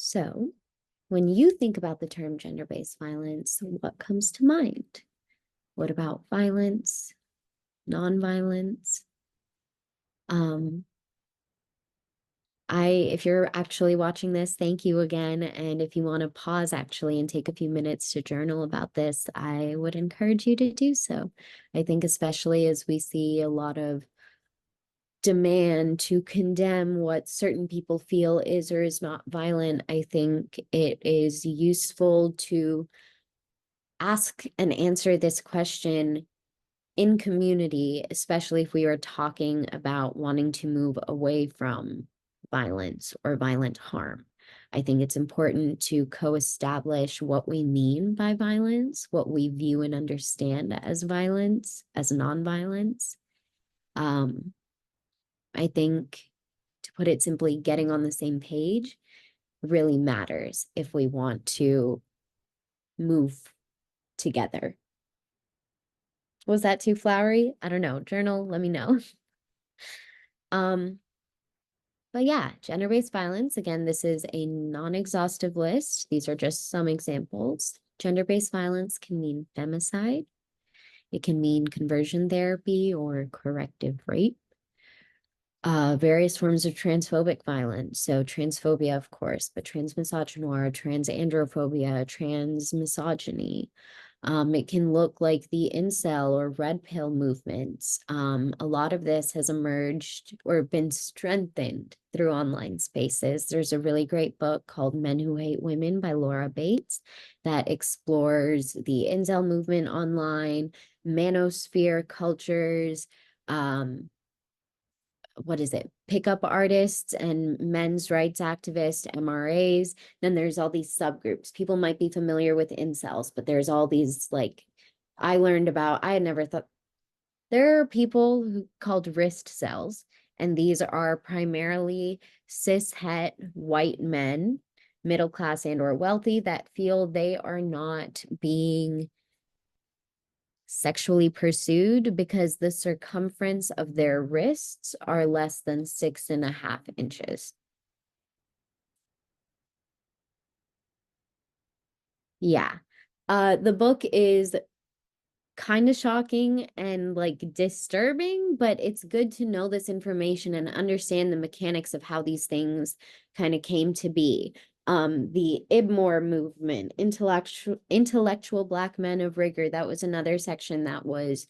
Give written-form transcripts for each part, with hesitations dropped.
So when you think about the term gender-based violence, what comes to mind? What about violence, nonviolence? If you're actually watching this, thank you again. And if you want to pause actually and take a few minutes to journal about this, I would encourage you to do so. I think especially as we see a lot of demand to condemn what certain people feel is or is not violent, I think it is useful to ask and answer this question in community, especially if we are talking about wanting to move away from violence or violent harm. I think it's important to co-establish what we mean by violence, what we view and understand as violence, as nonviolence. I think, to put it simply, getting on the same page really matters if we want to move together. Was that too flowery? I don't know. Journal, let me know. But yeah, gender-based violence, again, this is a non-exhaustive list. These are just some examples. Gender-based violence can mean femicide. It can mean conversion therapy or corrective rape. Various forms of transphobic violence. So transphobia, of course, but transmisogynoir, transandrophobia, transmisogyny. It can look like the incel or red pill movements. A lot of this has emerged or been strengthened through online spaces. There's a really great book called Men Who Hate Women by Laura Bates that explores the incel movement online, manosphere cultures, pickup artists and men's rights activists, MRAs. Then there's all these subgroups. People might be familiar with incels, but there's all these, like, I had never thought, there are people who called wrist cells, and these are primarily cis-het white men, middle class and or wealthy, that feel they are not being sexually pursued because the circumference of their wrists are less than 6.5 inches. Yeah. The book is kind of shocking and like disturbing, but it's good to know this information and understand the mechanics of how these things kind of came to be. The Ibmore movement, intellectual Black men of rigor, that was another section that was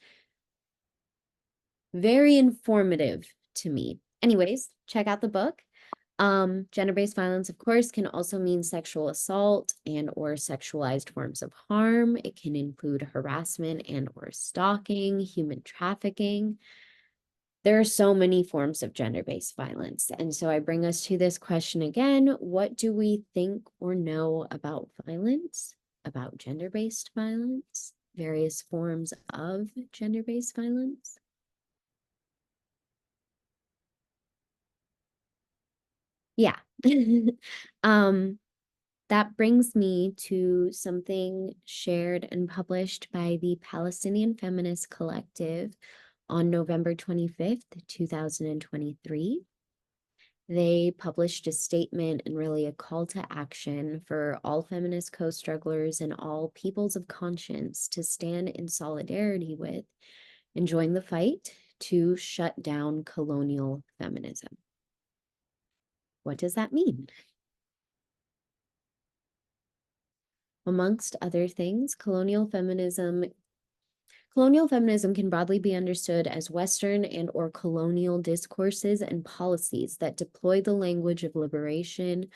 very informative to me. Anyways, check out the book. Gender-based violence, of course, can also mean sexual assault and or sexualized forms of harm. It can include harassment and or stalking, human trafficking. There are so many forms of gender-based violence. And so I bring us to this question again. What do we think or know about violence, about gender-based violence, various forms of gender-based violence? Yeah. That brings me to something shared and published by the Palestinian Feminist Collective on November 25th, 2023. They published a statement and really a call to action for all feminist co-strugglers and all peoples of conscience to stand in solidarity with and join the fight to shut down colonial feminism. What does that mean? Amongst other things, colonial feminism can broadly be understood as Western and or colonial discourses and policies that deploy the language of liberation,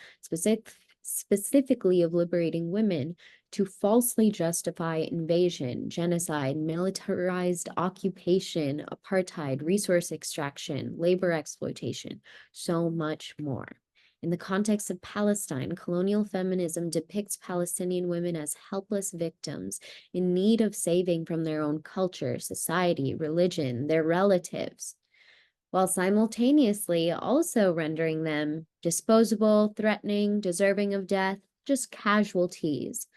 specifically of liberating women, to falsely justify invasion, genocide, militarized occupation, apartheid, resource extraction, labor exploitation, so much more. In the context of Palestine, colonial feminism depicts Palestinian women as helpless victims in need of saving from their own culture, society, religion, their relatives, while simultaneously also rendering them disposable, threatening, deserving of death, just casualties.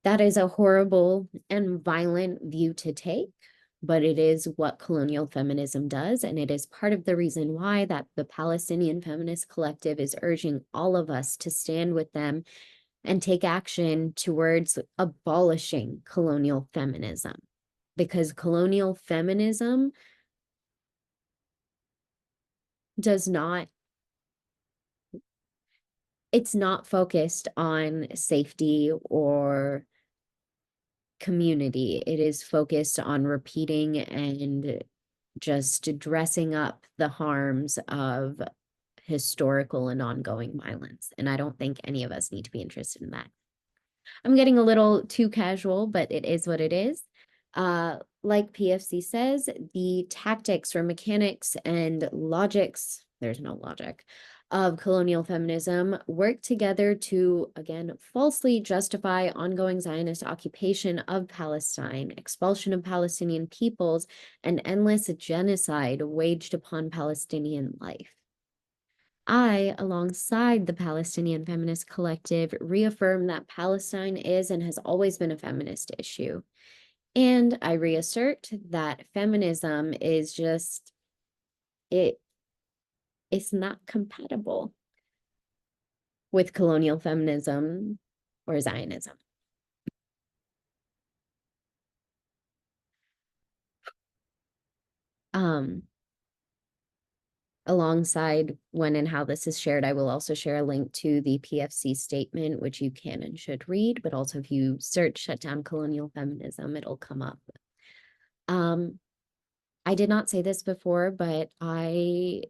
That is a horrible and violent view to take, but it is what colonial feminism does. And it is part of the reason why that the Palestinian Feminist Collective is urging all of us to stand with them and take action towards abolishing colonial feminism. Because colonial feminism does not, it's not focused on safety or community. It is focused on repeating and just dressing up the harms of historical and ongoing violence. And I don't think any of us need to be interested in that. I'm getting a little too casual, but it is what it is. Like PFC says, the tactics or mechanics and logics, there's no logic, of colonial feminism work together to, again, falsely justify ongoing Zionist occupation of Palestine, expulsion of Palestinian peoples, and endless genocide waged upon Palestinian life. I, alongside the Palestinian Feminist Collective, reaffirm that Palestine is and has always been a feminist issue. And I reassert that feminism is just, it's not compatible with colonial feminism or Zionism. Alongside when and how this is shared, I will also share a link to the PFC statement, which you can and should read, but also if you search "shut down colonial feminism," it'll come up. I did not say this before, but I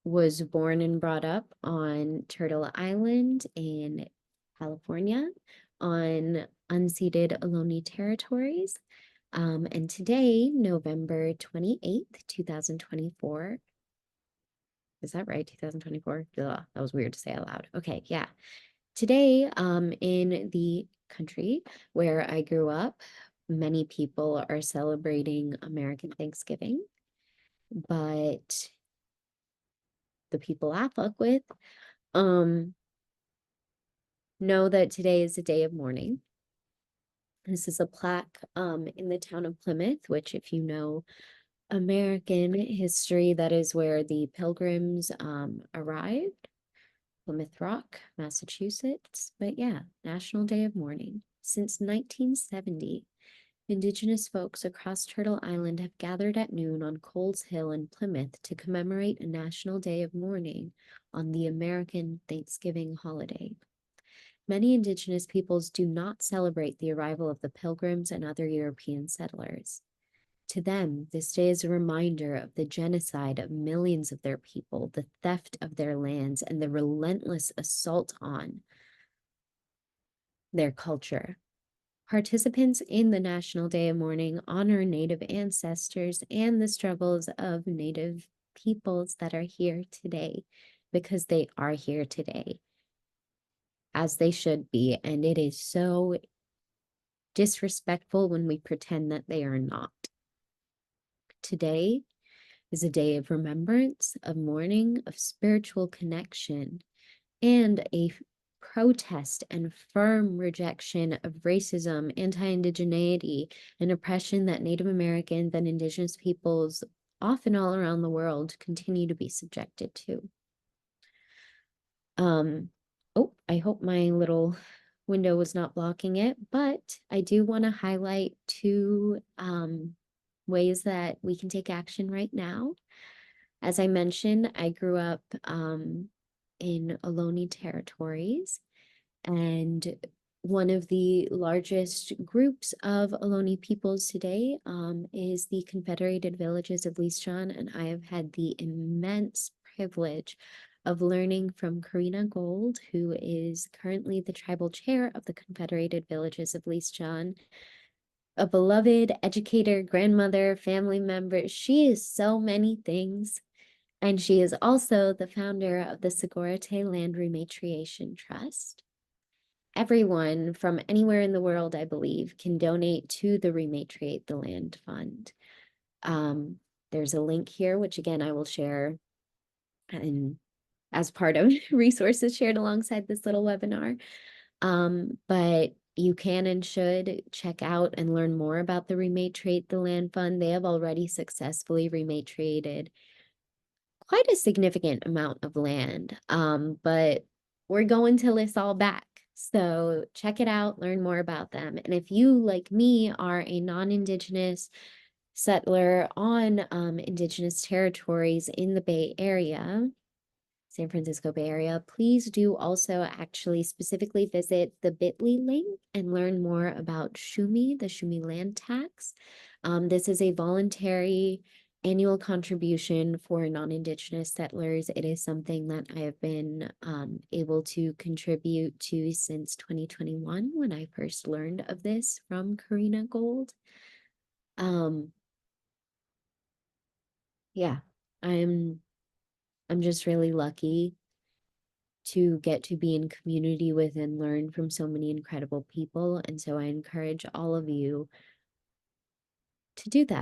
was born and brought up on Turtle Island in California on unceded Ohlone territories. And today, November 28th, 2024, is that right? 2024? Ugh, that was weird to say out loud. Okay, yeah. Today, in the country where I grew up, many people are celebrating American Thanksgiving, but the people I fuck with know that today is a day of mourning. This is a plaque in the town of Plymouth, which, if you know American history, that is where the Pilgrims arrived. Plymouth Rock, Massachusetts. But yeah, National Day of Mourning. Since 1970, Indigenous folks across Turtle Island have gathered at noon on Coles Hill in Plymouth to commemorate a National Day of Mourning on the American Thanksgiving holiday. Many Indigenous peoples do not celebrate the arrival of the Pilgrims and other European settlers. To them, this day is a reminder of the genocide of millions of their people, the theft of their lands, and the relentless assault on their culture. Participants in the National Day of Mourning honor Native ancestors and the struggles of Native peoples that are here today, because they are here today, as they should be. And it is so disrespectful when we pretend that they are not. Today is a day of remembrance, of mourning, of spiritual connection, and a protest and firm rejection of racism, anti-indigeneity, and oppression that Native Americans and Indigenous peoples, often all around the world, continue to be subjected to. Oh, I hope my little window was not blocking it, but I do want to highlight two ways that we can take action right now. As I mentioned, I grew up in Ohlone territories, and one of the largest groups of Ohlone peoples today is the Confederated Villages of Least John, and I have had the immense privilege of learning from Karina Gold, who is currently the tribal chair of the Confederated Villages of Least John, a beloved educator, grandmother, family member. She is so many things. And she is also the founder of the Sigorate Land Rematriation Trust. Everyone from anywhere in the world, I believe, can donate to the Rematriate the Land Fund. There's a link here, which again, I will share and as part of resources shared alongside this little webinar. But You can and should check out and learn more about the Rematriate the Land Fund. They have already successfully rematriated quite a significant amount of land, but we're going to list all back. So check it out, learn more about them. And if you, like me, are a non-Indigenous settler on Indigenous territories in the Bay Area, San Francisco Bay Area, please do also actually specifically visit the bit.ly link and learn more about Shumi, the Shumi land tax. This is a voluntary annual contribution for non-Indigenous settlers. It is something that I have been able to contribute to since 2021 when I first learned of this from Karina Gold. Yeah, I'm just really lucky to get to be in community with and learn from so many incredible people. And so I encourage all of you to do that.